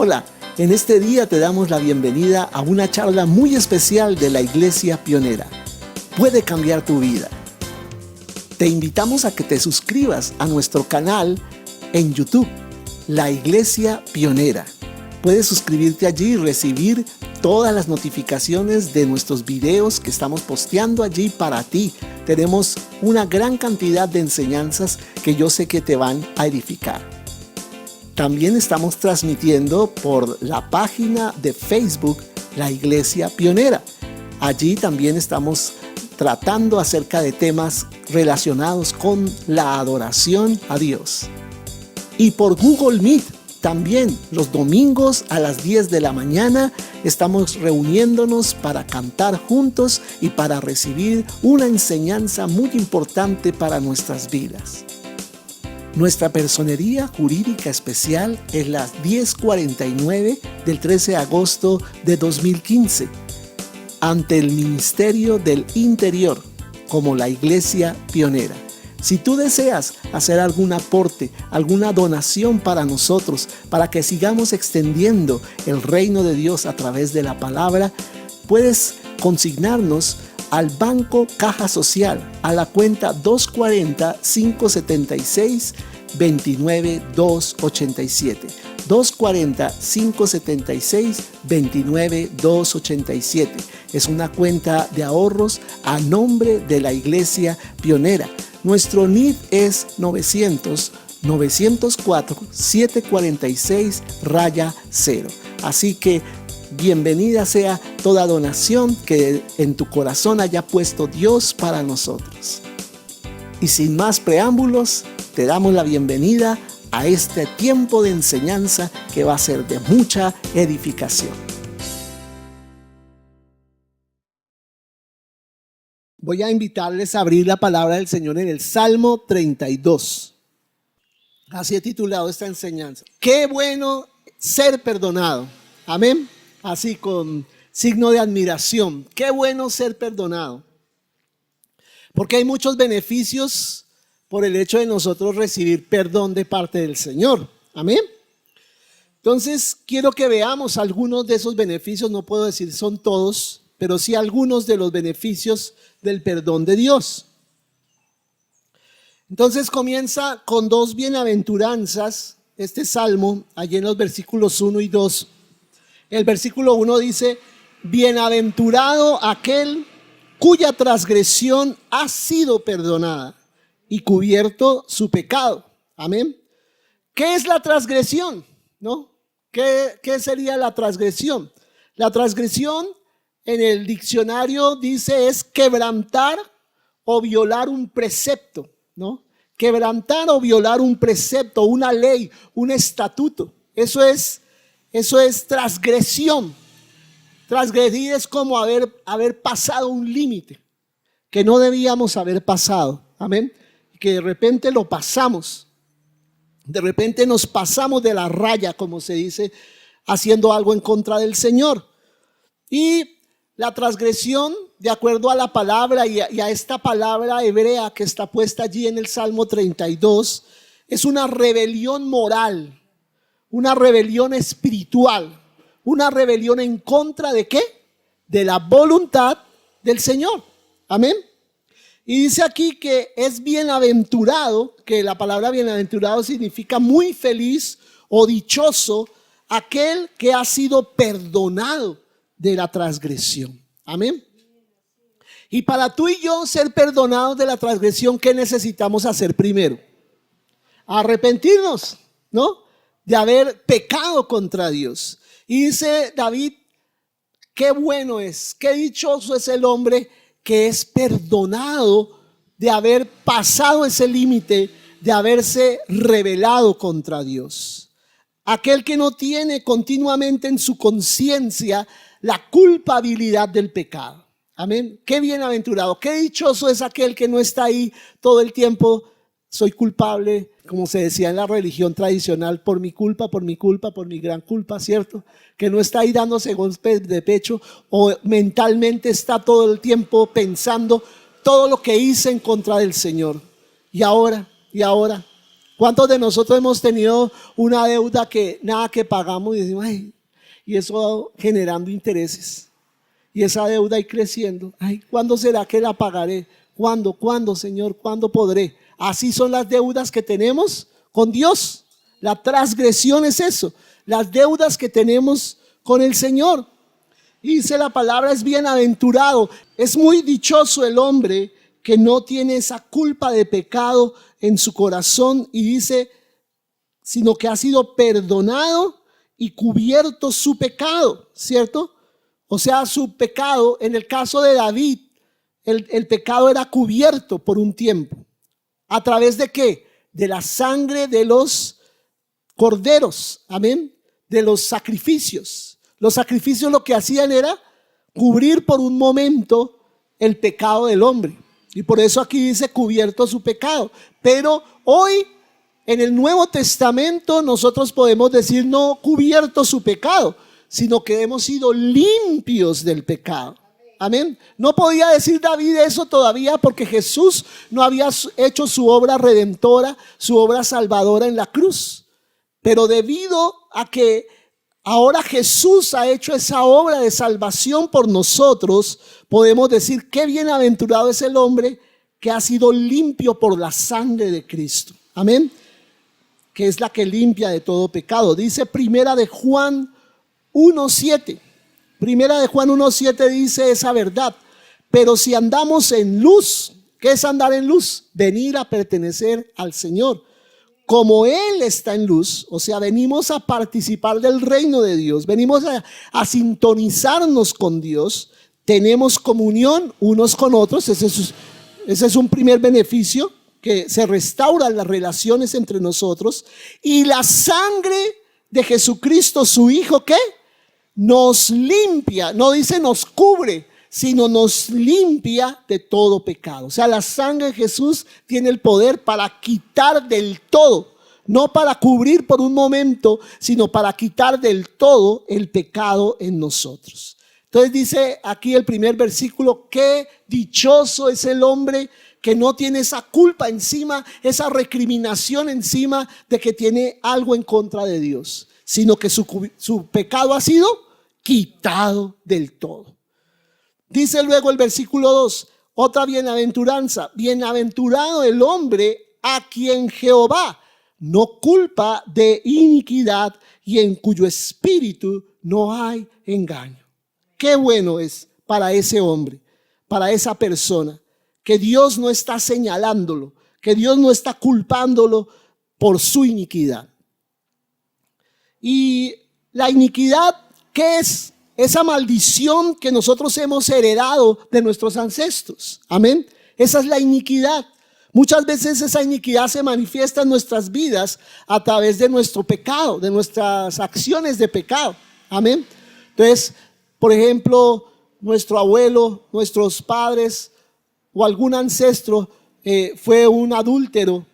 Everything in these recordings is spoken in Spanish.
Hola, en este día te damos la bienvenida a una charla muy especial de la Iglesia Pionera. Puede cambiar tu vida. Te invitamos a que te suscribas a nuestro canal en YouTube, La Iglesia Pionera. Puedes suscribirte allí y recibir todas las notificaciones de nuestros videos que estamos posteando allí para ti. Tenemos una gran cantidad de enseñanzas que yo sé que te van a edificar. También estamos transmitiendo por la página de Facebook La Iglesia Pionera. Allí también estamos tratando acerca de temas relacionados con la adoración a Dios. Y por Google Meet también los domingos a las 10 de la mañana estamos reuniéndonos para cantar juntos y para recibir una enseñanza muy importante para nuestras vidas. Nuestra personería jurídica especial es la 1049 del 13 de agosto de 2015 ante el Ministerio del Interior como la Iglesia Pionera. Si tú deseas hacer algún aporte, alguna donación para nosotros, para que sigamos extendiendo el reino de Dios a través de la palabra, puedes consignarnos al Banco Caja Social a la cuenta 240-576-29-287. 240-576-29-287. Es una cuenta de ahorros a nombre de la Iglesia Pionera. Nuestro NID es 900-904-746-0. Así que bienvenida sea toda donación que en tu corazón haya puesto Dios para nosotros. Y sin más preámbulos, te damos la bienvenida a este tiempo de enseñanza que va a ser de mucha edificación. Voy a invitarles a abrir la palabra del Señor en el Salmo 32. Así he titulado esta enseñanza. Qué bueno ser perdonado. Amén. Así con signo de admiración. Qué bueno ser perdonado. Porque hay muchos beneficios por el hecho de nosotros recibir perdón de parte del Señor. Amén. Entonces quiero que veamos algunos de esos beneficios. No puedo decir son todos, pero sí algunos de los beneficios del perdón de Dios. Entonces comienza con dos bienaventuranzas este salmo, allí en los versículos 1 y 2. El versículo 1 dice: bienaventurado aquel cuya transgresión ha sido perdonada y cubierto su pecado. Amén. ¿Qué es la transgresión? ¿No? ¿Qué sería la transgresión? La transgresión en el diccionario dice es quebrantar o violar un precepto, ¿no? Quebrantar o violar un precepto, una ley, un estatuto. Eso es transgresión. Transgredir es como haber pasado un límite que no debíamos haber pasado. Amén. Que de repente lo pasamos. De repente nos pasamos de la raya, como se dice, haciendo algo en contra del Señor. Y la transgresión, de acuerdo a la palabra y a esta palabra hebrea que está puesta allí en el Salmo 32, es una rebelión moral, una rebelión espiritual, una rebelión en contra ¿de qué? De la voluntad del Señor. Amén. Y dice aquí que es bienaventurado, que la palabra bienaventurado significa muy feliz o dichoso, aquel que ha sido perdonado de la transgresión. Amén. Y para tú y yo ser perdonados de la transgresión, ¿qué necesitamos hacer primero? Arrepentirnos, ¿no? De haber pecado contra Dios. Y dice David, qué bueno es, qué dichoso es el hombre que es perdonado de haber pasado ese límite, de haberse rebelado contra Dios. Aquel que no tiene continuamente en su conciencia la culpabilidad del pecado. Amén. Qué bienaventurado, qué dichoso es aquel que no está ahí todo el tiempo. Soy culpable, como se decía en la religión tradicional, por mi culpa, por mi culpa, por mi gran culpa, ¿cierto? Que no está ahí dándose golpes de pecho o mentalmente está todo el tiempo pensando todo lo que hice en contra del Señor. Y ahora, ¿Cuántos de nosotros hemos tenido una deuda que nada que pagamos y decimos, ay, y eso generando intereses? Y esa deuda ahí creciendo. Ay, ¿cuándo será que la pagaré? ¿Cuándo, Señor? ¿Cuándo podré? Así son las deudas que tenemos con Dios. La transgresión es eso, las deudas que tenemos con el Señor. Y dice la palabra, es bienaventurado, es muy dichoso el hombre que no tiene esa culpa de pecado en su corazón, y dice, sino que ha sido perdonado y cubierto su pecado, ¿cierto? O sea, su pecado, en el caso de David, el pecado era cubierto por un tiempo. ¿A través de qué? De la sangre de los corderos, amén, de los sacrificios. Los sacrificios lo que hacían era cubrir por un momento el pecado del hombre. Y por eso aquí dice cubierto su pecado. Pero hoy en el Nuevo Testamento nosotros podemos decir no cubierto su pecado, sino que hemos sido limpios del pecado. Amén. No podía decir David eso todavía porque Jesús no había hecho su obra redentora, su obra salvadora en la cruz. Pero debido a que ahora Jesús ha hecho esa obra de salvación por nosotros, podemos decir qué bienaventurado es el hombre que ha sido limpio por la sangre de Cristo. Amén. Que es la que limpia de todo pecado. Dice Primera de Juan 1:7. Primera de Juan 1:7 dice esa verdad. Pero si andamos en luz, ¿qué es andar en luz? Venir a pertenecer al Señor. Como Él está en luz, o sea, venimos a participar del reino de Dios, venimos a sintonizarnos con Dios, tenemos comunión unos con otros, ese es un primer beneficio, que se restauran las relaciones entre nosotros, y la sangre de Jesucristo, su Hijo, ¿qué? Nos limpia, no dice nos cubre, sino nos limpia de todo pecado. O sea, la sangre de Jesús tiene el poder para quitar del todo, no para cubrir por un momento, sino para quitar del todo el pecado en nosotros. Entonces dice aquí el primer versículo, qué dichoso es el hombre que no tiene esa culpa encima, esa recriminación encima de que tiene algo en contra de Dios, sino que su pecado ha sido quitado del todo. Dice luego el versículo 2, otra bienaventuranza, bienaventurado el hombre a quien Jehová no culpa de iniquidad y en cuyo espíritu no hay engaño. Qué bueno es para ese hombre, para esa persona, que Dios no está señalándolo, que Dios no está culpándolo por su iniquidad. Y la iniquidad, ¿qué es? Esa maldición que nosotros hemos heredado de nuestros ancestros. Amén. Esa es la iniquidad. Muchas veces esa iniquidad se manifiesta en nuestras vidas a través de nuestro pecado, de nuestras acciones de pecado. Amén. Entonces, por ejemplo, nuestro abuelo, nuestros padres o algún ancestro fue un adúltero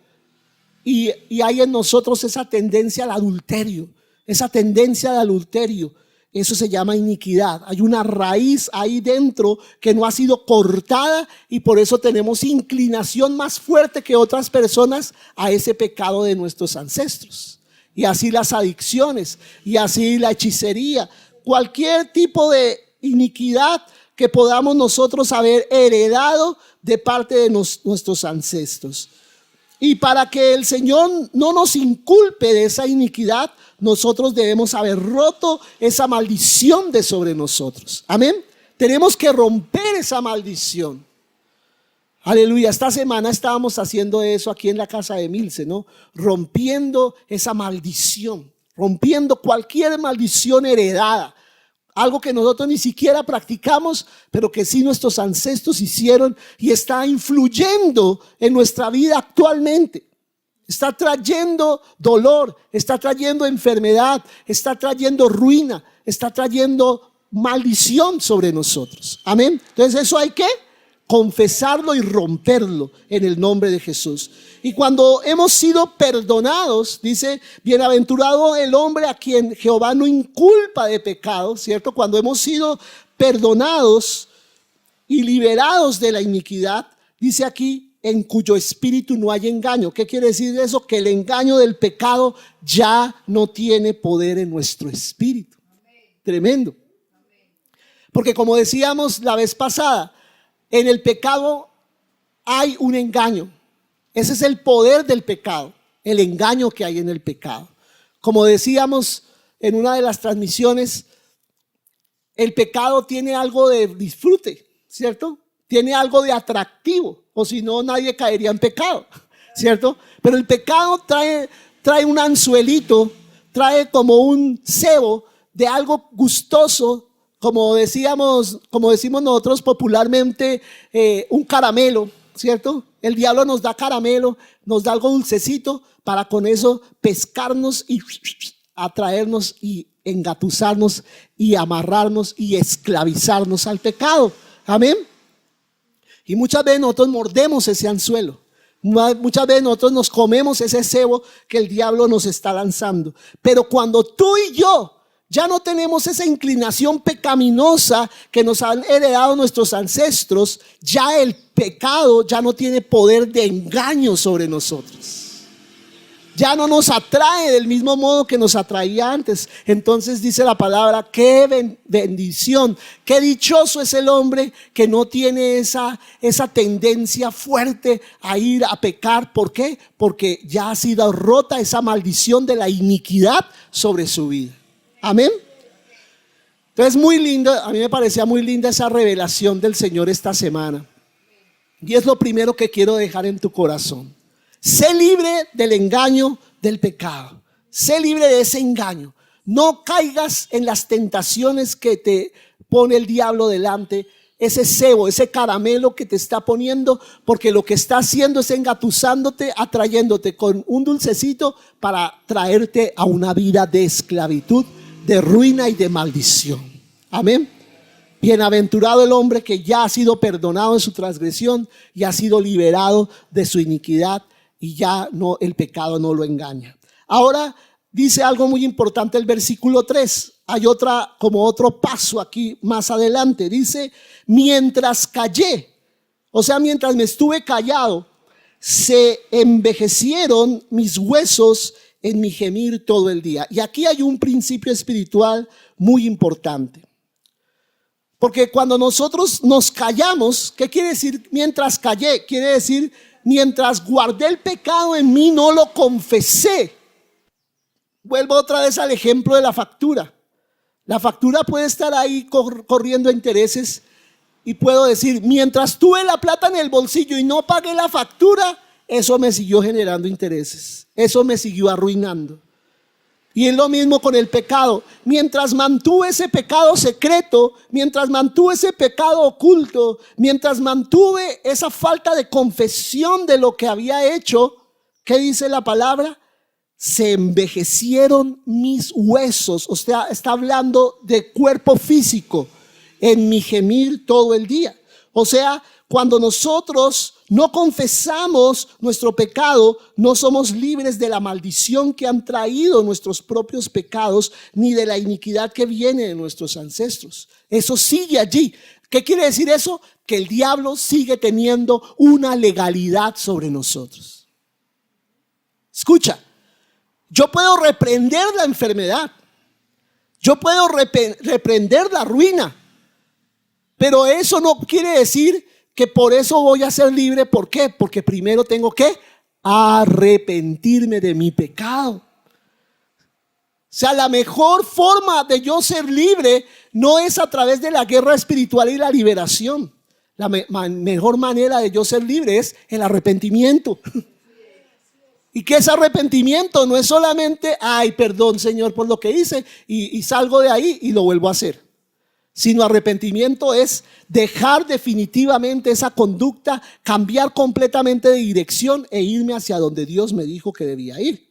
y hay en nosotros esa tendencia al adulterio, esa tendencia de adulterio. Eso se llama iniquidad. Hay una raíz ahí dentro que no ha sido cortada y por eso tenemos inclinación más fuerte que otras personas a ese pecado de nuestros ancestros. Y así las adicciones, y así la hechicería, cualquier tipo de iniquidad que podamos nosotros haber heredado de parte de nuestros ancestros. Y para que el Señor no nos inculpe de esa iniquidad, nosotros debemos haber roto esa maldición de sobre nosotros. Amén. Tenemos que romper esa maldición. Aleluya. Esta semana estábamos haciendo eso aquí en la casa de Milce, ¿no? Rompiendo esa maldición, rompiendo cualquier maldición heredada. Algo que nosotros ni siquiera practicamos, pero que sí nuestros ancestros hicieron y está influyendo en nuestra vida actualmente. Está trayendo dolor, está trayendo enfermedad, está trayendo ruina, está trayendo maldición sobre nosotros. Amén. Entonces eso hay que confesarlo y romperlo en el nombre de Jesús. Y cuando hemos sido perdonados, dice, bienaventurado el hombre a quien Jehová no inculpa de pecado, ¿cierto? Cuando hemos sido perdonados y liberados de la iniquidad, dice aquí, en cuyo espíritu no hay engaño. ¿Qué quiere decir eso? Que el engaño del pecado ya no tiene poder en nuestro espíritu. Tremendo. Porque como decíamos la vez pasada, en el pecado hay un engaño. Ese es el poder del pecado, el engaño que hay en el pecado. Como decíamos en una de las transmisiones, el pecado tiene algo de disfrute, ¿cierto? Tiene algo de atractivo, o si no, nadie caería en pecado, ¿cierto? Pero el pecado trae un anzuelito, trae como un cebo de algo gustoso, como decimos nosotros popularmente, un caramelo, ¿cierto? El diablo nos da caramelo, nos da algo dulcecito para con eso pescarnos y atraernos y engatusarnos y amarrarnos y esclavizarnos al pecado. Amén. Y muchas veces nosotros mordemos ese anzuelo. Muchas veces nosotros nos comemos ese cebo que el diablo nos está lanzando. Pero cuando tú y yo ya no tenemos esa inclinación pecaminosa que nos han heredado nuestros ancestros, ya el pecado ya no tiene poder de engaño sobre nosotros. Ya no nos atrae del mismo modo que nos atraía antes. Entonces dice la palabra, qué bendición, qué dichoso es el hombre que no tiene esa tendencia fuerte a ir a pecar. ¿Por qué? Porque ya ha sido rota esa maldición de la iniquidad sobre su vida. Amén. Entonces muy lindo, a mí me parecía muy linda esa revelación del Señor esta semana. Y es lo primero que quiero dejar en tu corazón. Sé libre del engaño del pecado. Sé libre de ese engaño. No caigas en las tentaciones que te pone el diablo delante. Ese cebo, ese caramelo que te está poniendo, porque lo que está haciendo es engatusándote, atrayéndote con un dulcecito para traerte a una vida de esclavitud, de ruina y de maldición. Amén. Bienaventurado el hombre que ya ha sido perdonado en su transgresión y ha sido liberado de su iniquidad. Y ya no, el pecado no lo engaña. Ahora dice algo muy importante el versículo 3. Hay otro paso aquí más adelante. Dice, mientras callé, o sea, mientras me estuve callado, se envejecieron mis huesos en mi gemir todo el día. Y aquí hay un principio espiritual muy importante. Porque cuando nosotros nos callamos, ¿qué quiere decir mientras callé? Quiere decir mientras guardé el pecado en mí, no lo confesé. Vuelvo otra vez al ejemplo de la factura. La factura puede estar ahí corriendo intereses y puedo decir, mientras tuve la plata en el bolsillo y no pagué la factura, eso me siguió generando intereses. Eso me siguió arruinando. Y es lo mismo con el pecado. Mientras mantuve ese pecado secreto, mientras mantuve ese pecado oculto, mientras mantuve esa falta de confesión de lo que había hecho, ¿qué dice la palabra? Se envejecieron mis huesos. O sea, está hablando de cuerpo físico en mi gemir todo el día. O sea, cuando nosotros no confesamos nuestro pecado, no somos libres de la maldición que han traído nuestros propios pecados, ni de la iniquidad que viene de nuestros ancestros. Eso sigue allí. ¿Qué quiere decir eso? Que el diablo sigue teniendo una legalidad sobre nosotros. Escucha, yo puedo reprender la enfermedad, yo puedo reprender la ruina, pero eso no quiere decir que por eso voy a ser libre. ¿Por qué? Porque primero tengo que arrepentirme de mi pecado. O sea, la mejor forma de yo ser libre no es a través de la guerra espiritual y la liberación. La mejor manera de yo ser libre es el arrepentimiento. ¿Y qué es arrepentimiento? No es solamente, ay, perdón, Señor, por lo que hice y salgo de ahí y lo vuelvo a hacer. Sino arrepentimiento es dejar definitivamente esa conducta, cambiar completamente de dirección e irme hacia donde Dios me dijo que debía ir.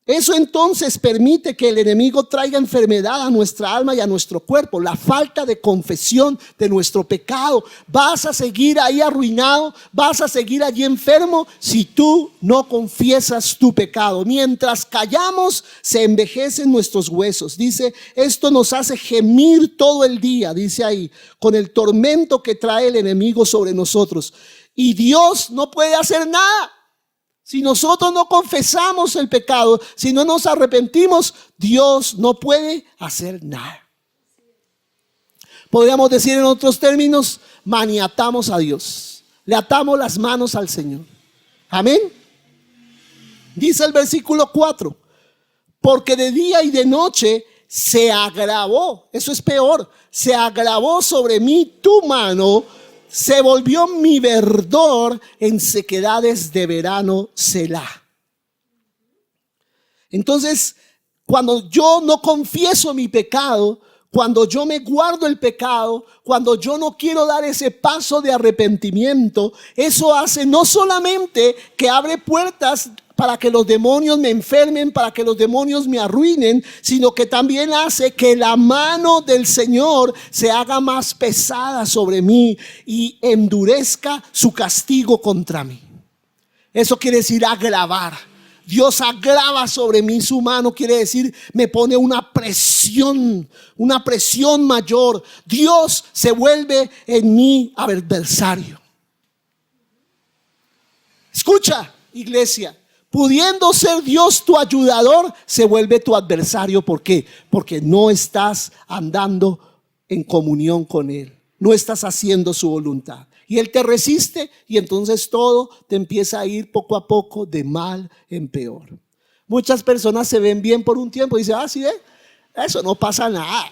Eso entonces permite que el enemigo traiga enfermedad a nuestra alma y a nuestro cuerpo. La falta de confesión de nuestro pecado. Vas a seguir ahí arruinado, vas a seguir allí enfermo si tú no confiesas tu pecado. Mientras callamos, se envejecen nuestros huesos. Dice, esto nos hace gemir todo el día, dice ahí, con el tormento que trae el enemigo sobre nosotros. Y Dios no puede hacer nada. Si nosotros no confesamos el pecado, si no nos arrepentimos, Dios no puede hacer nada. Podríamos decir en otros términos, maniatamos a Dios. Le atamos las manos al Señor. Amén. Dice el versículo 4, porque de día y de noche se agravó, eso es peor, se agravó sobre mí tu mano, se volvió mi verdor en sequedades de verano, Selah. Entonces, cuando yo no confieso mi pecado, cuando yo me guardo el pecado, cuando yo no quiero dar ese paso de arrepentimiento, eso hace no solamente que abre puertas para que los demonios me enfermen, para que los demonios me arruinen, sino que también hace que la mano del Señor se haga más pesada sobre mí y endurezca su castigo contra mí. Eso quiere decir agravar. Dios agrava sobre mí su mano, quiere decir me pone una presión mayor. Dios se vuelve en mí adversario. Escucha, iglesia. Pudiendo ser Dios tu ayudador, se vuelve tu adversario. ¿Por qué? Porque no estás andando en comunión con Él. No estás haciendo su voluntad. Y Él te resiste y entonces todo te empieza a ir poco a poco de mal en peor. Muchas personas se ven bien por un tiempo y dicen, sí, eso no pasa nada.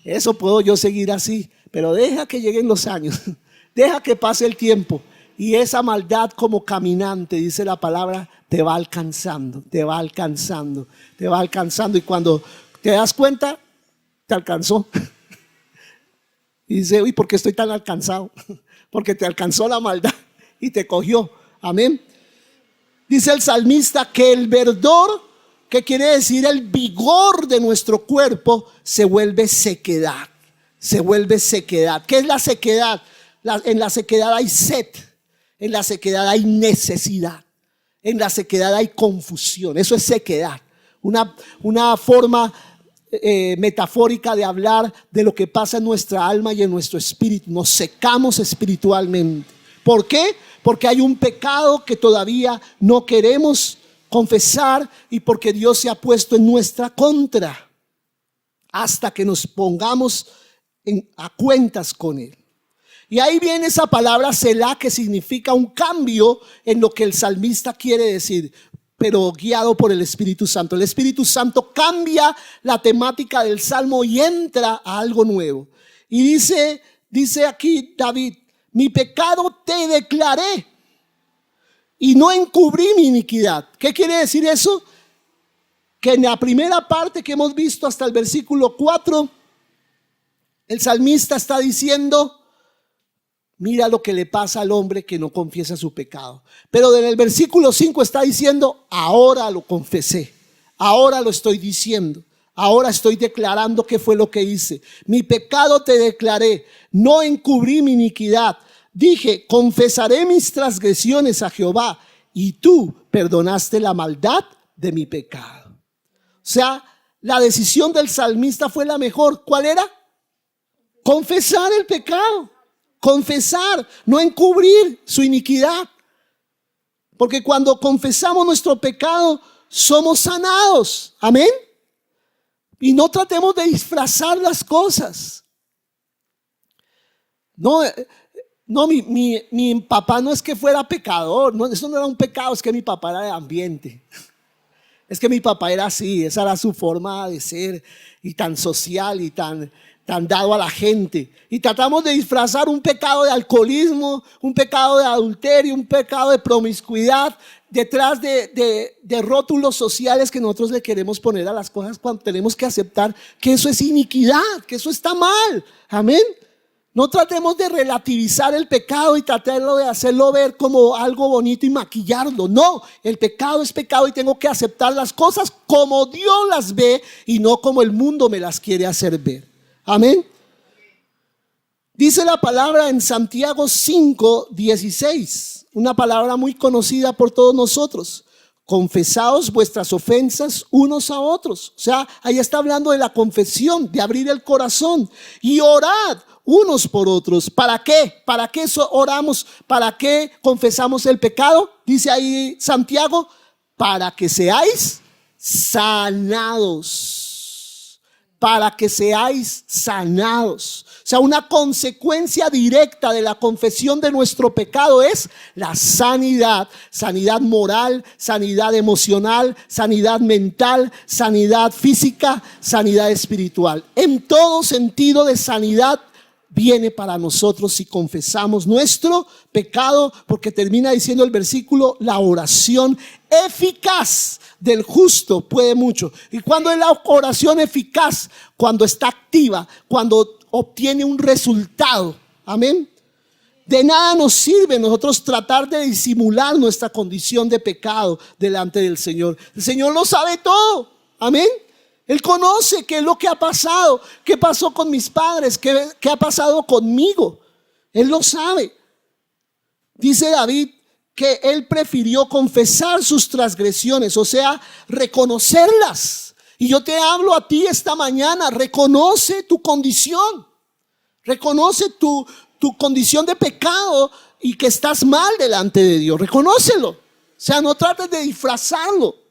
Eso puedo yo seguir así. Pero deja que lleguen los años. Deja que pase el tiempo. Y esa maldad como caminante, dice la palabra, te va alcanzando, te va alcanzando, te va alcanzando. Y cuando te das cuenta, te alcanzó. Y dice, uy, ¿por qué estoy tan alcanzado? Porque te alcanzó la maldad y te cogió. Amén. Dice el salmista que el verdor, que quiere decir el vigor de nuestro cuerpo, se vuelve sequedad. Se vuelve sequedad. ¿Qué es la sequedad? En la sequedad hay sed. En la sequedad hay necesidad. En la sequedad hay confusión. Eso es sequedad. Una forma metafórica de hablar de lo que pasa en nuestra alma y en nuestro espíritu. Nos secamos espiritualmente. ¿Por qué? Porque hay un pecado que todavía no queremos confesar y porque Dios se ha puesto en nuestra contra hasta que nos pongamos a cuentas con Él. Y ahí viene esa palabra Selah, que significa un cambio en lo que el salmista quiere decir, pero guiado por el Espíritu Santo. El Espíritu Santo cambia la temática del salmo y entra a algo nuevo. Y dice aquí David, mi pecado te declaré y no encubrí mi iniquidad. ¿Qué quiere decir eso? Que en la primera parte que hemos visto hasta el versículo 4, el salmista está diciendo, mira lo que le pasa al hombre que no confiesa su pecado. Pero en el versículo 5 está diciendo, ahora lo confesé, ahora lo estoy diciendo, ahora estoy declarando qué fue lo que hice. Mi pecado te declaré, no encubrí mi iniquidad. Dije, confesaré mis transgresiones a Jehová y tú perdonaste la maldad de mi pecado. O sea, la decisión del salmista fue la mejor. ¿Cuál era? Confesar el pecado. Confesar, no encubrir su iniquidad. Porque cuando confesamos nuestro pecado, somos sanados. Amén. Y no tratemos de disfrazar las cosas. No, mi papá no es que fuera pecador. No, eso no era un pecado, es que mi papá era de ambiente. Es que mi papá era así, esa era su forma de ser. Y tan social y tan dado a la gente. Y tratamos de disfrazar un pecado de alcoholismo, un pecado de adulterio, un pecado de promiscuidad detrás de rótulos sociales que nosotros le queremos poner a las cosas, cuando tenemos que aceptar que eso es iniquidad, que eso está mal. Amén. No tratemos de relativizar el pecado y tratarlo de hacerlo ver como algo bonito y maquillarlo. No, el pecado es pecado y tengo que aceptar las cosas como Dios las ve y no como el mundo me las quiere hacer ver. Amén. Dice la palabra en Santiago 5:16, una palabra muy conocida por todos nosotros. confesaos vuestras ofensas unos a otros. O sea, ahí está hablando de la confesión, de abrir el corazón. Y orad unos por otros. ¿Para qué? ¿Para qué oramos? ¿Para qué confesamos el pecado? Dice ahí Santiago, para que seáis sanados. Para que seáis sanados. O sea, una consecuencia directa de la confesión de nuestro pecado es la sanidad. Sanidad moral, sanidad emocional, sanidad mental, sanidad física, sanidad espiritual. En todo sentido de sanidad viene para nosotros si confesamos nuestro pecado, porque termina diciendo el versículo, la oración eficaz del justo puede mucho. ¿Y cuándo es la oración eficaz? Cuando está activa, cuando obtiene un resultado. Amén. De nada nos sirve nosotros tratar de disimular nuestra condición de pecado delante del Señor. El Señor lo sabe todo. Amén. Él conoce qué es lo que ha pasado, qué pasó con mis padres, qué ha pasado conmigo. Él lo sabe. Dice David que él prefirió confesar sus transgresiones, o sea, reconocerlas. Y yo te hablo a ti esta mañana, reconoce tu condición, reconoce tu condición de pecado y que estás mal delante de Dios, reconócelo. O sea, no trates de disfrazarlo.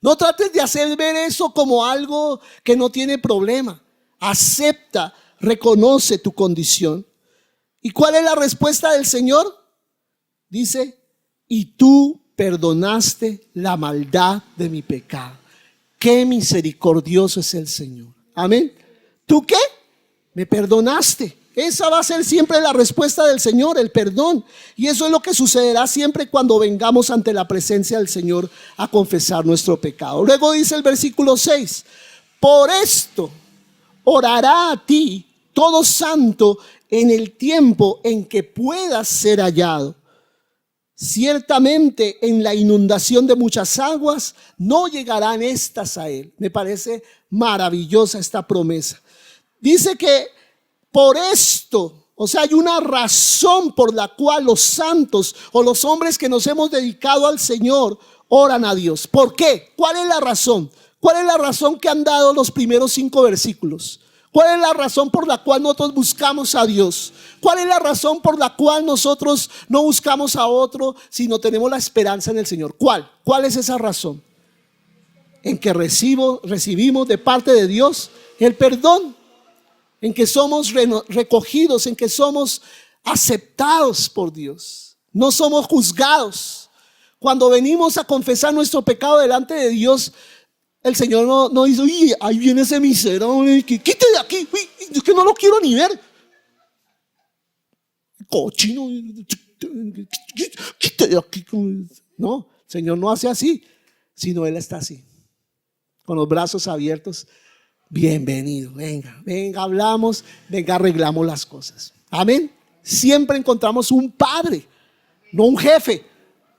No trates de hacer ver eso como algo que no tiene problema. Acepta, reconoce tu condición. ¿Y cuál es la respuesta del Señor? Dice, y tú perdonaste la maldad de mi pecado. Qué misericordioso es el Señor. Amén. ¿Tú qué? Me perdonaste. Esa va a ser siempre la respuesta del Señor, el perdón. Y eso es lo que sucederá siempre cuando vengamos ante la presencia del Señor a confesar nuestro pecado. Luego dice el versículo 6, por esto orará a ti todo santo en el tiempo en que puedas ser hallado. Ciertamente en la inundación de muchas aguas no llegarán estas a él. Me parece maravillosa esta promesa. Dice que por esto, o sea, hay una razón por la cual los santos o los hombres que nos hemos dedicado al Señor oran a Dios. ¿Por qué? ¿Cuál es la razón? ¿Cuál es la razón que han dado los primeros 5 versículos? ¿Cuál es la razón por la cual nosotros buscamos a Dios? ¿Cuál es la razón por la cual nosotros no buscamos a otro, sino tenemos la esperanza en el Señor? ¿Cuál? ¿Cuál es esa razón? En que recibimos de parte de Dios el perdón, en que somos recogidos, en que somos aceptados por Dios, no somos juzgados. Cuando venimos a confesar nuestro pecado delante de Dios, el Señor no dice, uy, ahí viene ese miserable, quítate de aquí, uy, es que no lo quiero ni ver. Cochino, quítate de aquí. No, el Señor no hace así, sino Él está así, con los brazos abiertos. Bienvenido, venga, hablamos, venga, arreglamos las cosas. Amén. Siempre encontramos un padre, no un jefe,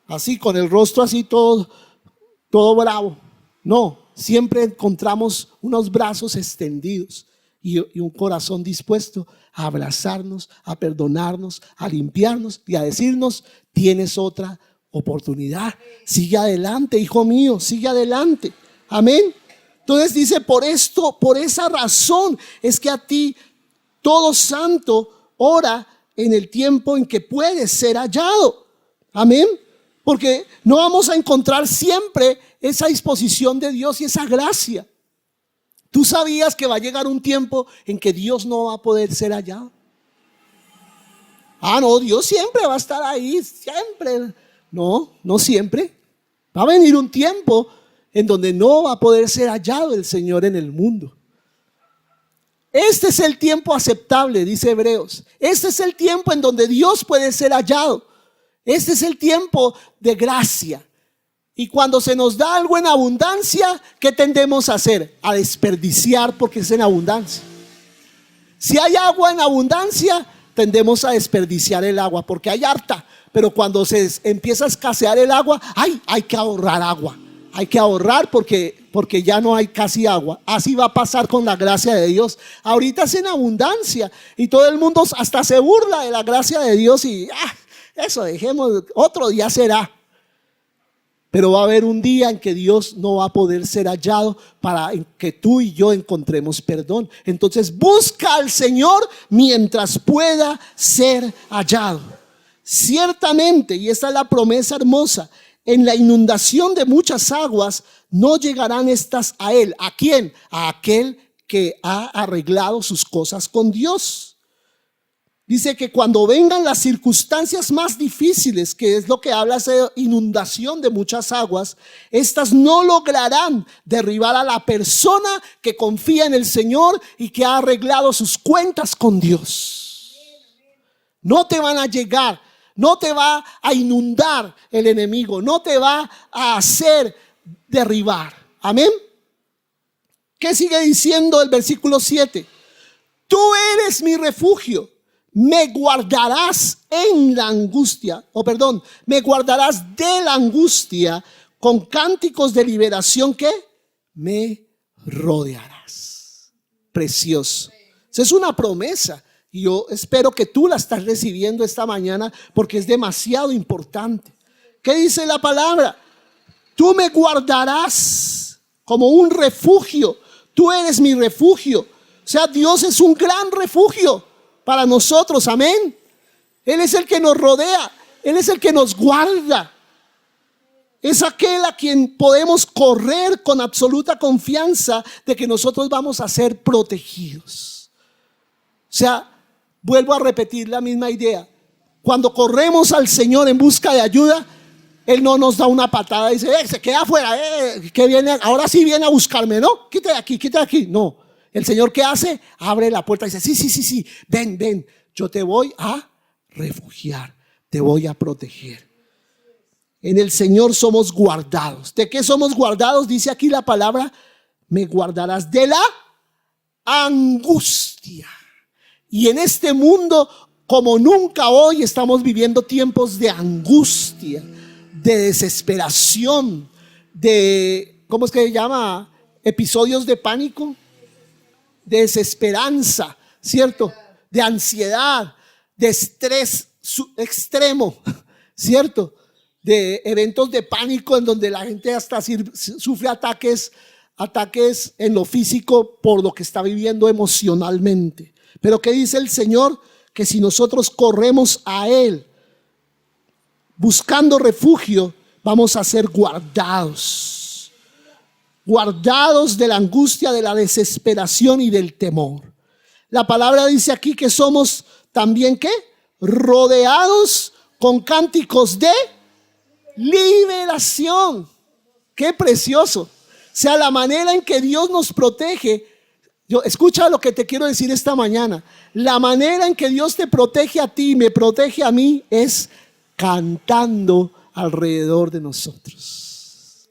así con el rostro así todo bravo. No, siempre encontramos unos brazos extendidos y un corazón dispuesto a abrazarnos, a perdonarnos, a limpiarnos y a decirnos, tienes otra oportunidad. Sigue adelante, hijo mío, sigue adelante. Amén. Entonces dice, por esto, por esa razón es que a ti todo santo ora en el tiempo en que puedes ser hallado. Amén. Porque no vamos a encontrar siempre esa disposición de Dios y esa gracia. ¿Tú sabías que va a llegar un tiempo en que Dios no va a poder ser hallado? No, Dios siempre va a estar ahí, siempre. No, no siempre. Va a venir un tiempo en donde no va a poder ser hallado el Señor en el mundo. Este es el tiempo aceptable, dice Hebreos. Este es el tiempo en donde Dios puede ser hallado. Este es el tiempo de gracia. Y cuando se nos da algo en abundancia, ¿qué tendemos a hacer? A desperdiciar porque es en abundancia. Si hay agua en abundancia, tendemos a desperdiciar el agua porque hay harta. Pero cuando se empieza a escasear el agua, hay que ahorrar agua. Hay que ahorrar porque ya no hay casi agua. Así va a pasar con la gracia de Dios. Ahorita es en abundancia y todo el mundo hasta se burla de la gracia de Dios y eso dejemos, otro día será. Pero va a haber un día en que Dios no va a poder ser hallado para que tú y yo encontremos perdón. Entonces busca al Señor mientras pueda ser hallado. Ciertamente, y esta es la promesa hermosa, en la inundación de muchas aguas no llegarán estas a él. ¿A quién? A aquel que ha arreglado sus cosas con Dios. Dice que cuando vengan las circunstancias más difíciles, que es lo que habla esa inundación de muchas aguas, estas no lograrán derribar a la persona que confía en el Señor y que ha arreglado sus cuentas con Dios. No te van a llegar, no te va a inundar el enemigo, no te va a hacer derribar. Amén. ¿Qué sigue diciendo el versículo 7? Tú eres mi refugio. Me guardarás en la angustia, me guardarás de la angustia con cánticos de liberación que me rodearás. Precioso. Esa es una promesa. Y yo espero que tú la estás recibiendo esta mañana porque es demasiado importante. ¿Qué dice la palabra? Tú me guardarás como un refugio. Tú eres mi refugio. O sea, Dios es un gran refugio para nosotros, amén. Él es el que nos rodea, Él es el que nos guarda. Es aquel a quien podemos correr con absoluta confianza de que nosotros vamos a ser protegidos. O sea, vuelvo a repetir la misma idea. Cuando corremos al Señor en busca de ayuda, Él no nos da una patada y dice, se queda afuera, que viene, ahora sí viene a buscarme, ¿no? Quítate de aquí. No. El Señor, ¿qué hace? Abre la puerta y dice, sí, ven, yo te voy a refugiar, te voy a proteger. En el Señor somos guardados. ¿De qué somos guardados? Dice aquí la palabra, me guardarás de la angustia. Y en este mundo, como nunca hoy, estamos viviendo tiempos de angustia, de desesperación, de, ¿cómo es que se llama? Episodios de pánico, de desesperanza, ¿cierto? De ansiedad, de estrés extremo, ¿cierto? De eventos de pánico en donde la gente hasta sufre ataques en lo físico por lo que está viviendo emocionalmente. Pero ¿qué dice el Señor? Que si nosotros corremos a Él buscando refugio, vamos a ser guardados de la angustia, de la desesperación y del temor. La palabra dice aquí que somos también ¿qué? Rodeados con cánticos de liberación. Qué precioso. O sea, la manera en que Dios nos protege. Escucha lo que te quiero decir esta mañana. La manera en que Dios te protege a ti y me protege a mí es cantando alrededor de nosotros.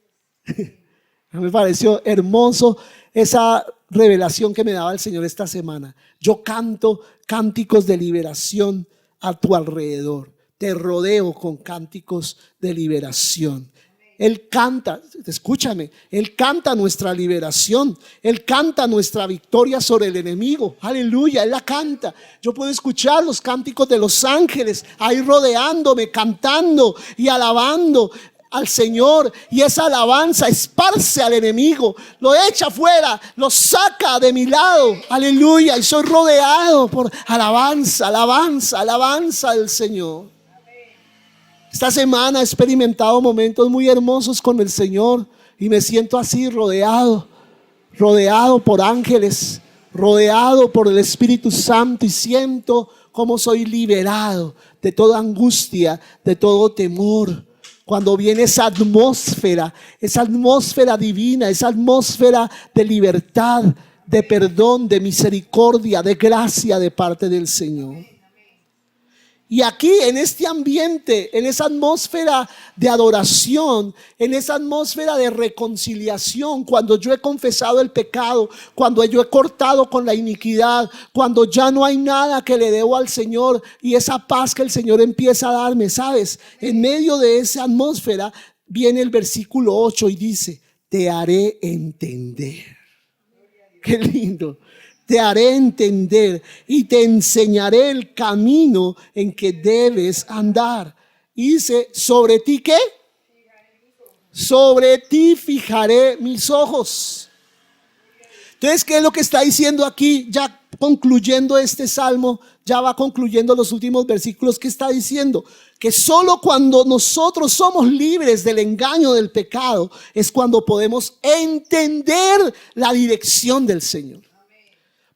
Me pareció hermoso esa revelación que me daba el Señor esta semana. Yo canto cánticos de liberación a tu alrededor. Te rodeo con cánticos de liberación. Él canta, escúchame, Él canta nuestra liberación. Él canta nuestra victoria sobre el enemigo. Aleluya, Él la canta. Yo puedo escuchar los cánticos de los ángeles ahí rodeándome, cantando y alabando al Señor, y esa alabanza esparce al enemigo, lo echa fuera, lo saca de mi lado, aleluya, y soy rodeado por alabanza del Señor. Esta semana he experimentado momentos muy hermosos con el Señor y me siento así rodeado por ángeles, rodeado por el Espíritu Santo, y siento cómo soy liberado de toda angustia, de todo temor. Cuando viene esa atmósfera divina, esa atmósfera de libertad, de perdón, de misericordia, de gracia de parte del Señor. Y aquí en este ambiente, en esa atmósfera de adoración, en esa atmósfera de reconciliación, cuando yo he confesado el pecado, cuando yo he cortado con la iniquidad, cuando ya no hay nada que le debo al Señor, y esa paz que el Señor empieza a darme, ¿sabes? En medio de esa atmósfera viene el versículo 8 y dice, te haré entender. Qué lindo. Te haré entender y te enseñaré el camino en que debes andar. Y dice, ¿sobre ti qué? sobre ti fijaré mis ojos. Entonces, ¿qué es lo que está diciendo aquí? Ya concluyendo este salmo, ya va concluyendo los últimos versículos. ¿Qué está diciendo? Que solo cuando nosotros somos libres del engaño del pecado es cuando podemos entender la dirección del Señor.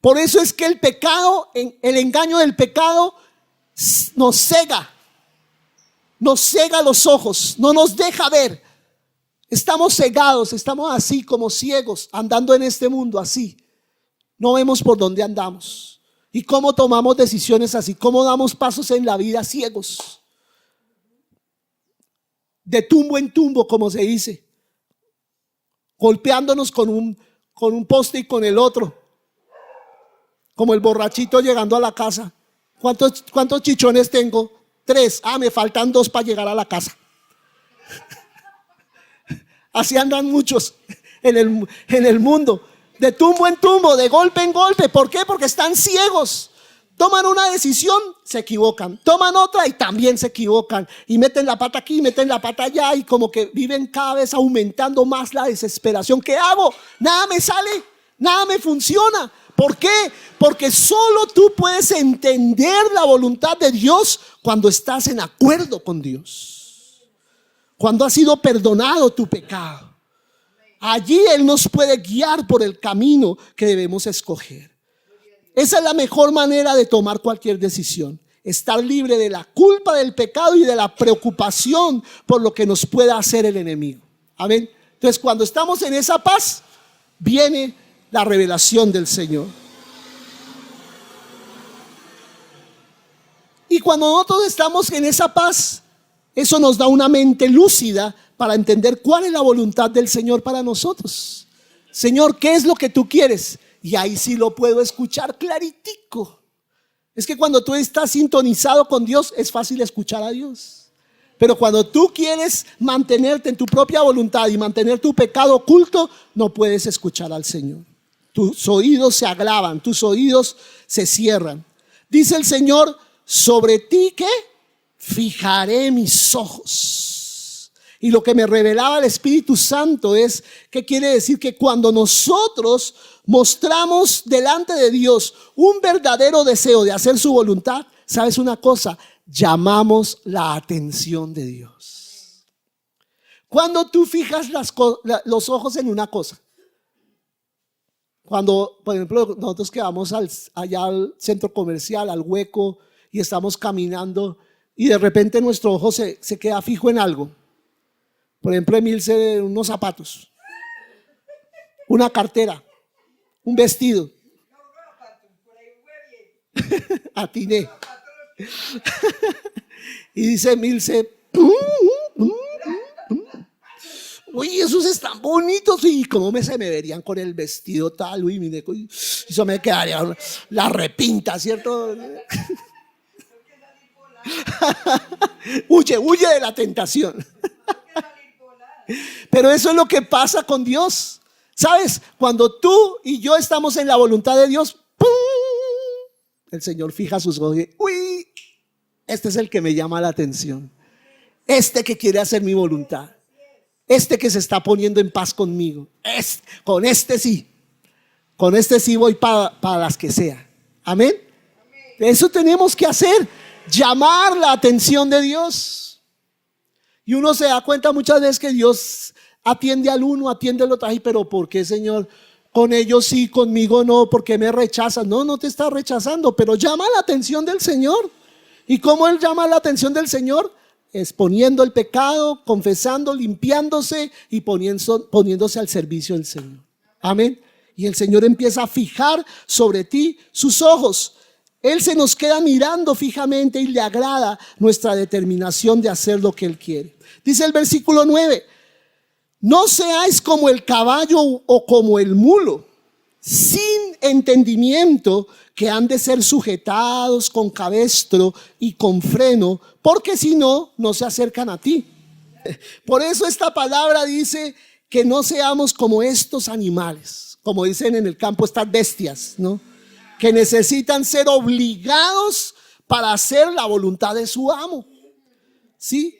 Por eso es que el pecado, el engaño del pecado nos cega los ojos, no nos deja ver. Estamos cegados, estamos así como ciegos, andando en este mundo así. No vemos por dónde andamos y cómo tomamos decisiones así, cómo damos pasos en la vida ciegos, de tumbo en tumbo, como se dice, golpeándonos con un poste y con el otro, como el borrachito llegando a la casa. ¿Cuántos chichones tengo? 3. Me faltan 2 para llegar a la casa. Así andan muchos en el mundo, de tumbo en tumbo, de golpe en golpe. ¿Por qué? Porque están ciegos. Toman una decisión, se equivocan. Toman otra y también se equivocan. Y meten la pata aquí, meten la pata allá. Y como que viven cada vez aumentando más la desesperación. ¿Qué hago? Nada me sale, nada me funciona. ¿Por qué? Porque solo tú puedes entender la voluntad de Dios cuando estás en acuerdo con Dios. Cuando ha sido perdonado tu pecado, allí Él nos puede guiar por el camino que debemos escoger. Esa es la mejor manera de tomar cualquier decisión. Estar libre de la culpa del pecado y de la preocupación por lo que nos pueda hacer el enemigo. Amén. Entonces, cuando estamos en esa paz, viene la revelación del Señor. Y cuando nosotros estamos en esa paz, eso nos da una mente lúcida para entender cuál es la voluntad del Señor para nosotros. Señor, ¿qué es lo que tú quieres? Y ahí sí lo puedo escuchar claritico. Es que cuando tú estás sintonizado con Dios, es fácil escuchar a Dios. Pero cuando tú quieres mantenerte en tu propia voluntad y mantener tu pecado oculto, no puedes escuchar al Señor. Tus oídos se agravan, tus oídos se cierran. Dice el Señor, sobre ti, ¿qué? Fijaré mis ojos. Y lo que me revelaba el Espíritu Santo es, ¿qué quiere decir? Que cuando nosotros mostramos delante de Dios un verdadero deseo de hacer su voluntad, ¿sabes una cosa? Llamamos la atención de Dios. Cuando tú fijas los ojos en una cosa, cuando, por ejemplo, nosotros que vamos allá al centro comercial, al Hueco, y estamos caminando y de repente nuestro ojo se queda fijo en algo. Por ejemplo, Emilce, unos zapatos, una cartera, un vestido. Atiné. Y dice Emilce, uy, esos están bonitos. Y cómo se me verían con el vestido tal. Uy, mire, eso me quedaría la repinta, ¿cierto? Huye de la tentación. Pero eso es lo que pasa con Dios. ¿Sabes? Cuando tú y yo estamos en la voluntad de Dios, ¡pum!, el Señor fija sus ojos y, uy, este es el que me llama la atención. Este que quiere hacer mi voluntad. Este que se está poniendo en paz conmigo. Con este sí voy para las que sea. Amén. Eso tenemos que hacer. Llamar la atención de Dios. Y uno se da cuenta muchas veces que Dios atiende al uno, atiende al otro. Ay, pero ¿por qué, Señor? Con ellos sí, conmigo no. ¿Por qué me rechazan? No te está rechazando, pero llama la atención del Señor. ¿Y cómo Él llama la atención del Señor? Exponiendo el pecado, confesando, limpiándose y poniéndose al servicio del Señor. Amén. Y el Señor empieza a fijar sobre ti sus ojos. Él se nos queda mirando fijamente y le agrada nuestra determinación de hacer lo que Él quiere. Dice el versículo 9, no seáis como el caballo o como el mulo, sin entendimiento, que han de ser sujetados con cabestro y con freno, porque si no, no se acercan a ti. Por eso esta palabra dice que no seamos como estos animales, como dicen en el campo estas bestias, ¿no? Que necesitan ser obligados para hacer la voluntad de su amo. ¿Sí?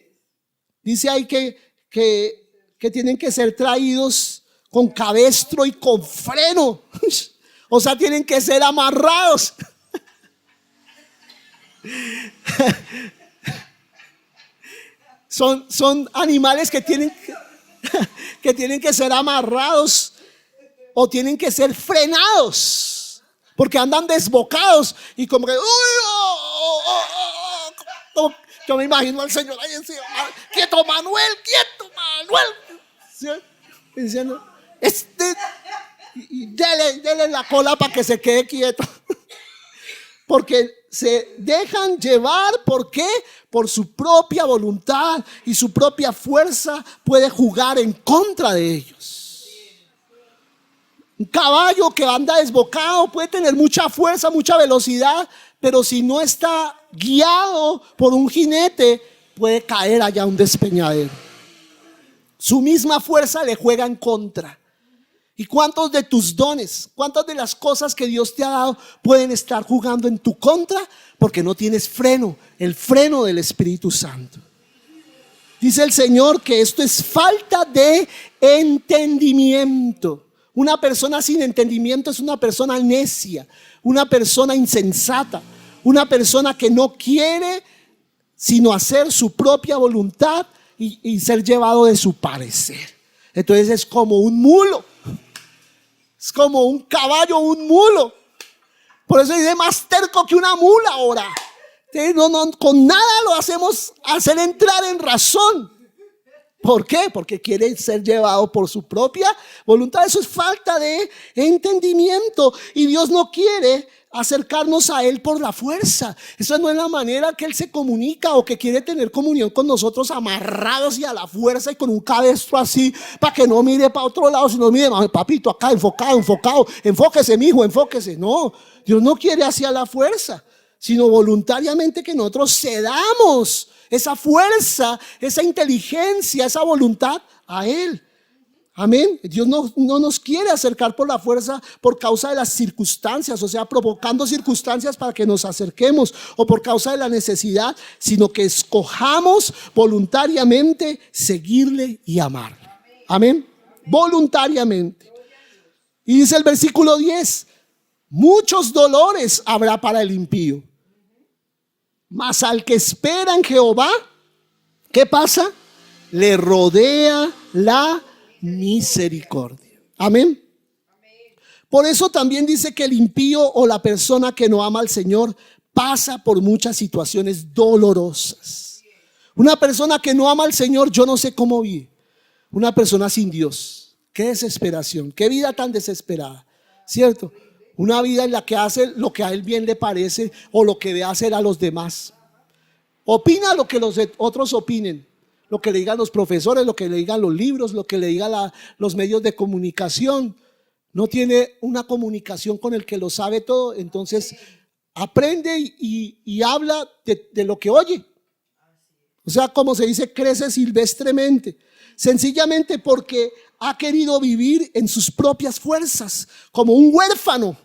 Dice ahí que que tienen que ser traídos con cabestro y con freno. O sea, tienen que ser amarrados. Son animales que tienen que ser amarrados o tienen que ser frenados, porque andan desbocados y como que yo me imagino al Señor ahí encima, quieto Manuel, ¿sí? Diciendo, y dele la cola para que se quede quieto. Porque se dejan llevar, ¿por qué? Por su propia voluntad, y su propia fuerza puede jugar en contra de ellos. Un caballo que anda desbocado puede tener mucha fuerza, mucha velocidad, pero si no está guiado por un jinete, puede caer allá a un despeñadero. Su misma fuerza le juega en contra. ¿Y cuántos de tus dones, cuántas de las cosas que Dios te ha dado pueden estar jugando en tu contra? Porque no tienes freno, el freno del Espíritu Santo. Dice el Señor que esto es falta de entendimiento. Una persona sin entendimiento es una persona necia, una persona insensata, una persona que no quiere sino hacer su propia voluntad y ser llevado de su parecer. Entonces es como un mulo. Es como un caballo, un mulo. Por eso dice más terco que una mula ahora. No, con nada lo hacemos hacer entrar en razón. ¿Por qué? Porque quiere ser llevado por su propia voluntad. Eso es falta de entendimiento. Y Dios no quiere acercarnos a Él por la fuerza. Esa no es la manera que Él se comunica, o que quiere tener comunión con nosotros amarrados y a la fuerza y con un cabestro así para que no mire para otro lado, sino mire, papito, acá enfocado, enfóquese, mijo, enfóquese. No, Dios no quiere así a la fuerza, sino voluntariamente que nosotros cedamos esa fuerza, esa inteligencia, esa voluntad a Él. Amén. Dios no nos quiere acercar por la fuerza por causa de las circunstancias, o sea, provocando circunstancias para que nos acerquemos, o por causa de la necesidad, sino que escojamos voluntariamente seguirle y amarle. Amén. Voluntariamente. Y dice el versículo 10: muchos dolores habrá para el impío, mas al que espera en Jehová, ¿qué pasa? Le rodea la misericordia. Amén. Por eso también dice que el impío, o la persona que no ama al Señor, pasa por muchas situaciones dolorosas. Una persona que no ama al Señor, yo no sé cómo vive. Una persona sin Dios, qué desesperación, qué vida tan desesperada, ¿cierto? Una vida en la que hace lo que a él bien le parece, o lo que ve hacer a los demás. Opina lo que los otros opinen, lo que le digan los profesores, lo que le digan los libros, lo que le digan los medios de comunicación. No tiene una comunicación con el que lo sabe todo. Entonces aprende y habla de lo que oye. O sea, como se dice, crece silvestremente. Sencillamente porque ha querido vivir en sus propias fuerzas, como un huérfano,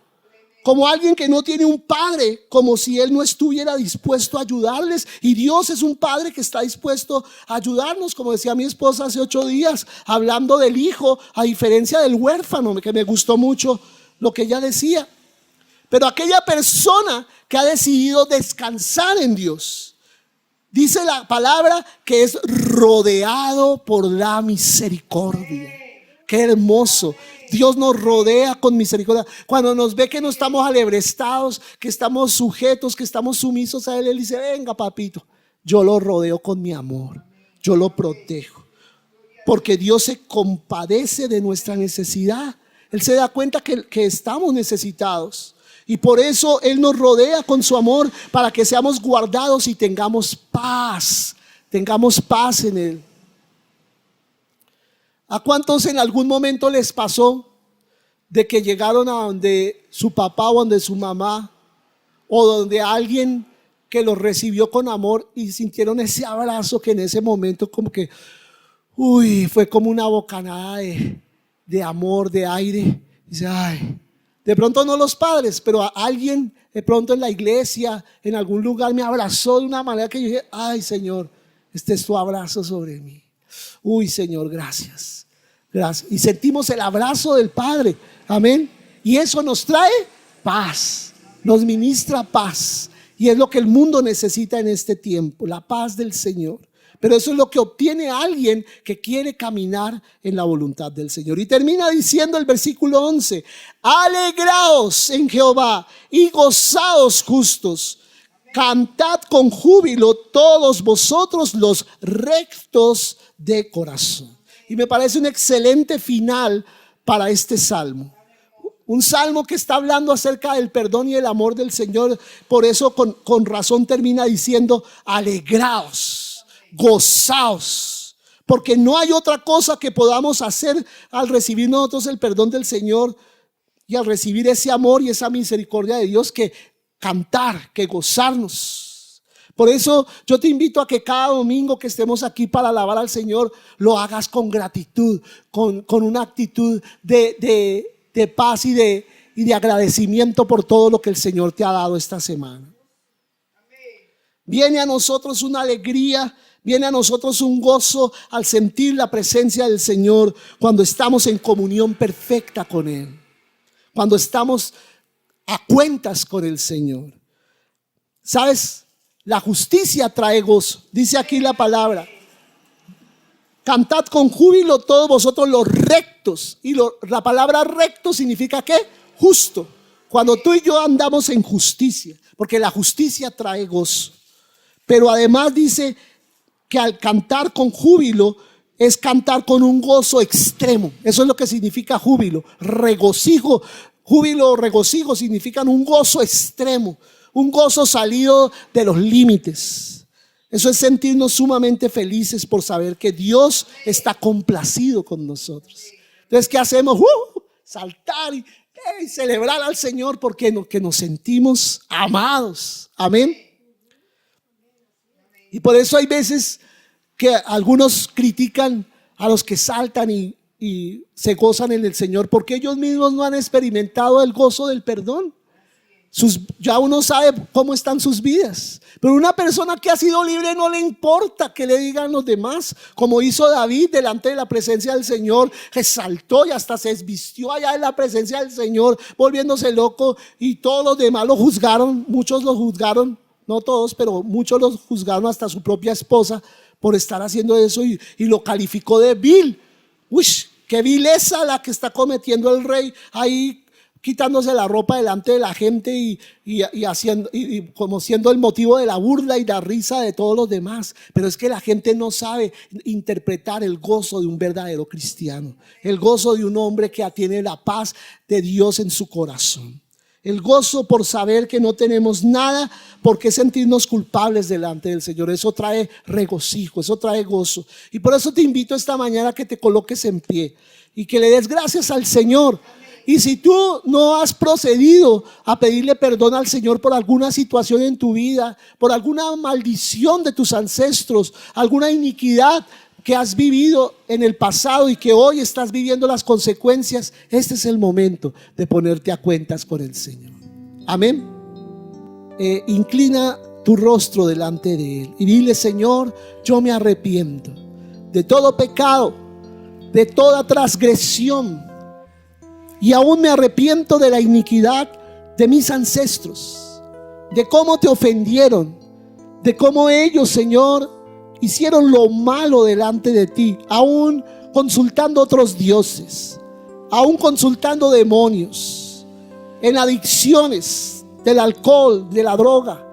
como alguien que no tiene un padre, como si él no estuviera dispuesto a ayudarles. Y Dios es un padre que está dispuesto a ayudarnos, como decía mi esposa hace 8 días, hablando del hijo, a diferencia del huérfano, que me gustó mucho lo que ella decía. Pero aquella persona que ha decidido descansar en Dios, dice la palabra que es rodeado por la misericordia. Qué hermoso. Dios nos rodea con misericordia. Cuando nos ve que no estamos alebrestados, que estamos sujetos, que estamos sumisos a Él, Él dice: venga, papito, yo lo rodeo con mi amor, yo lo protejo. Porque Dios se compadece de nuestra necesidad. Él se da cuenta que estamos necesitados. Y por eso Él nos rodea con su amor, para que seamos guardados y tengamos paz en Él. ¿A cuántos en algún momento les pasó de que llegaron a donde su papá o donde su mamá, o donde alguien que los recibió con amor, y sintieron ese abrazo que en ese momento como que fue como una bocanada de amor, de aire? Dice: ay, de pronto no los padres, pero a alguien de pronto en la iglesia, en algún lugar, me abrazó de una manera que yo dije: ay, Señor, este es tu abrazo sobre mí. Uy, Señor, gracias. Gracias. Y sentimos el abrazo del Padre. Amén. Y eso nos trae paz. Nos ministra paz. Y es lo que el mundo necesita en este tiempo, la paz del Señor. Pero eso es lo que obtiene alguien que quiere caminar en la voluntad del Señor. Y termina diciendo el versículo 11: alegraos en Jehová y gozaos justos. Cantad con júbilo todos vosotros los rectos de corazón. Y me parece un excelente final para este salmo. Un salmo que está hablando acerca del perdón y el amor del Señor. Por eso con razón termina diciendo: alegraos, gozaos. Porque no hay otra cosa que podamos hacer al recibir nosotros el perdón del Señor y al recibir ese amor y esa misericordia de Dios que cantar, que gozarnos. Por eso yo te invito a que cada domingo que estemos aquí para alabar al Señor, lo hagas con gratitud, con una actitud de paz y de agradecimiento por todo lo que el Señor te ha dado esta semana. Viene a nosotros una alegría, viene a nosotros un gozo al sentir la presencia del Señor cuando estamos en comunión perfecta con Él, cuando estamos a cuentas con el Señor. ¿Sabes? La justicia trae gozo. Dice aquí la palabra: cantad con júbilo todos vosotros los rectos. Y la palabra recto significa ¿qué? Justo. Cuando tú y yo andamos en justicia, porque la justicia trae gozo. Pero además dice que al cantar con júbilo es cantar con un gozo extremo. Eso es lo que significa júbilo. Regocijo. Júbilo o regocijo significan un gozo extremo, un gozo salido de los límites. Eso es sentirnos sumamente felices por saber que Dios está complacido con nosotros. Entonces, ¿qué hacemos? Saltar y celebrar al Señor porque nos sentimos amados. Amén. Y por eso hay veces que algunos critican a los que saltan y se gozan en el Señor, porque ellos mismos no han experimentado el gozo del perdón. Ya uno sabe cómo están sus vidas. Pero una persona que ha sido libre no le importa que le digan los demás, como hizo David delante de la presencia del Señor, que saltó y hasta se desvistió allá en la presencia del Señor, volviéndose loco, y todos los demás lo juzgaron. Muchos lo juzgaron, no todos, pero muchos lo juzgaron, hasta su propia esposa, por estar haciendo eso, y lo calificó de vil. Uy, qué vileza la que está cometiendo el rey ahí, quitándose la ropa delante de la gente y haciendo, y como siendo el motivo de la burla y la risa de todos los demás. Pero es que la gente no sabe interpretar el gozo de un verdadero cristiano, el gozo de un hombre que tiene la paz de Dios en su corazón, el gozo por saber que no tenemos nada por qué sentirnos culpables delante del Señor. Eso trae regocijo, eso trae gozo. Y por eso te invito esta mañana a que te coloques en pie y que le des gracias al Señor. Y si tú no has procedido a pedirle perdón al Señor por alguna situación en tu vida, por alguna maldición de tus ancestros, alguna iniquidad que has vivido en el pasado y que hoy estás viviendo las consecuencias, este es el momento de ponerte a cuentas con el Señor. Amén. Inclina tu rostro delante de Él y dile: Señor, yo me arrepiento de todo pecado, de toda transgresión, y aún me arrepiento de la iniquidad de mis ancestros, de cómo te ofendieron, de cómo ellos, Señor, hicieron lo malo delante de ti, aún consultando otros dioses, aún consultando demonios, en adicciones del alcohol, de la droga,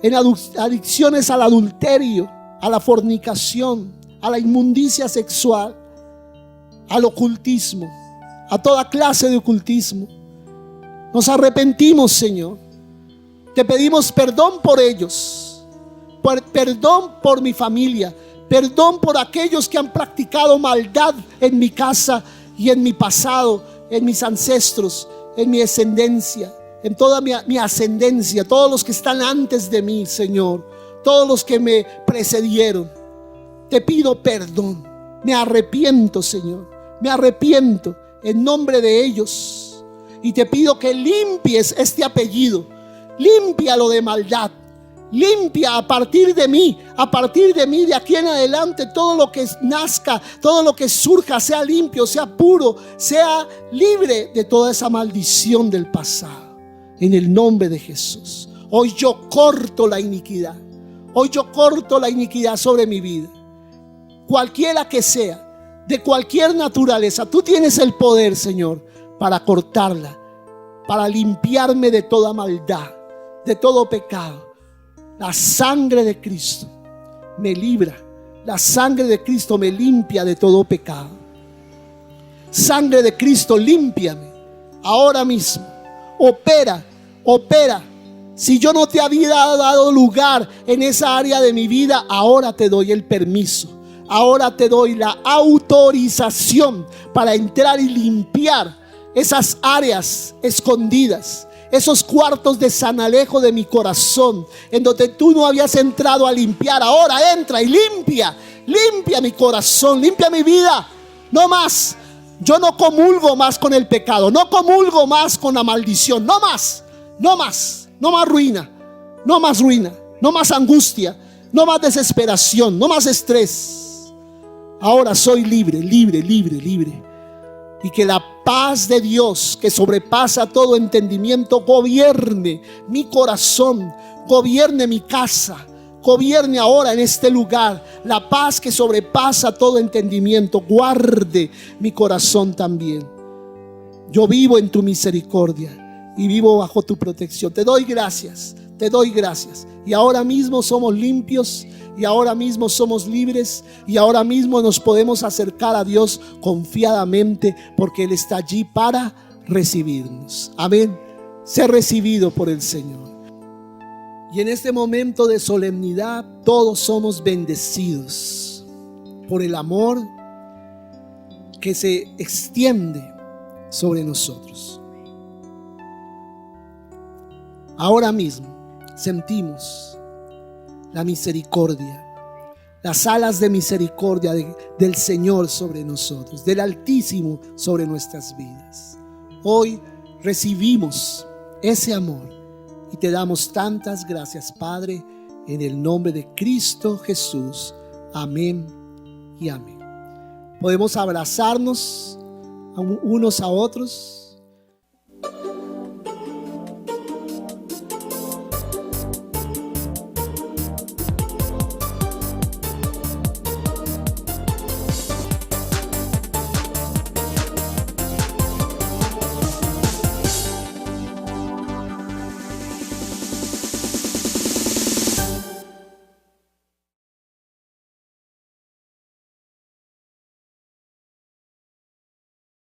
en adicciones al adulterio, a la fornicación, a la inmundicia sexual, al ocultismo, a toda clase de ocultismo. Nos arrepentimos, Señor. Te pedimos perdón por ellos, perdón por mi familia, perdón por aquellos que han practicado maldad en mi casa y en mi pasado, en mis ancestros, en mi descendencia, en toda mi ascendencia, todos los que están antes de mí, Señor, todos los que me precedieron. Te pido perdón, me arrepiento, Señor, me arrepiento en nombre de ellos, y te pido que limpies este apellido, límpialo de maldad, Limpia a partir de mí, de aquí en adelante, todo lo que nazca, todo lo que surja, sea limpio, sea puro, sea libre de toda esa maldición del pasado. En el nombre de Jesús. Hoy yo corto la iniquidad. Hoy yo corto la iniquidad sobre mi vida. Cualquiera que sea, de cualquier naturaleza, tú tienes el poder, Señor, para cortarla, para limpiarme de toda maldad, de todo pecado. La sangre de Cristo me libra. La sangre de Cristo me limpia de todo pecado. Sangre de Cristo, límpiame ahora mismo. Opera. Si yo no te había dado lugar en esa área de mi vida, ahora te doy el permiso. Ahora te doy la autorización para entrar y limpiar esas áreas escondidas, esos cuartos de sanalejo de mi corazón, en donde tú no habías entrado a limpiar. Ahora entra y limpia mi corazón, limpia mi vida. No más. Yo no comulgo más con el pecado, no comulgo más con la maldición. No más ruina, no más angustia, no más desesperación, no más estrés. Ahora soy libre. Y que la paz de Dios, que sobrepasa todo entendimiento, gobierne mi corazón, gobierne mi casa, gobierne ahora en este lugar. La paz que sobrepasa todo entendimiento, guarde mi corazón también. Yo vivo en tu misericordia y vivo bajo tu protección. Te doy gracias. Y ahora mismo somos limpios, y ahora mismo somos libres, y ahora mismo nos podemos acercar a Dios confiadamente, porque Él está allí para recibirnos. Amén. Sé recibido por el Señor. Y en este momento de solemnidad, todos somos bendecidos por el amor que se extiende sobre nosotros. Ahora mismo sentimos la misericordia, las alas de misericordia del Señor sobre nosotros, del Altísimo sobre nuestras vidas. Hoy recibimos ese amor y te damos tantas gracias, Padre, en el nombre de Cristo Jesús. Amén y amén. Podemos abrazarnos unos a otros.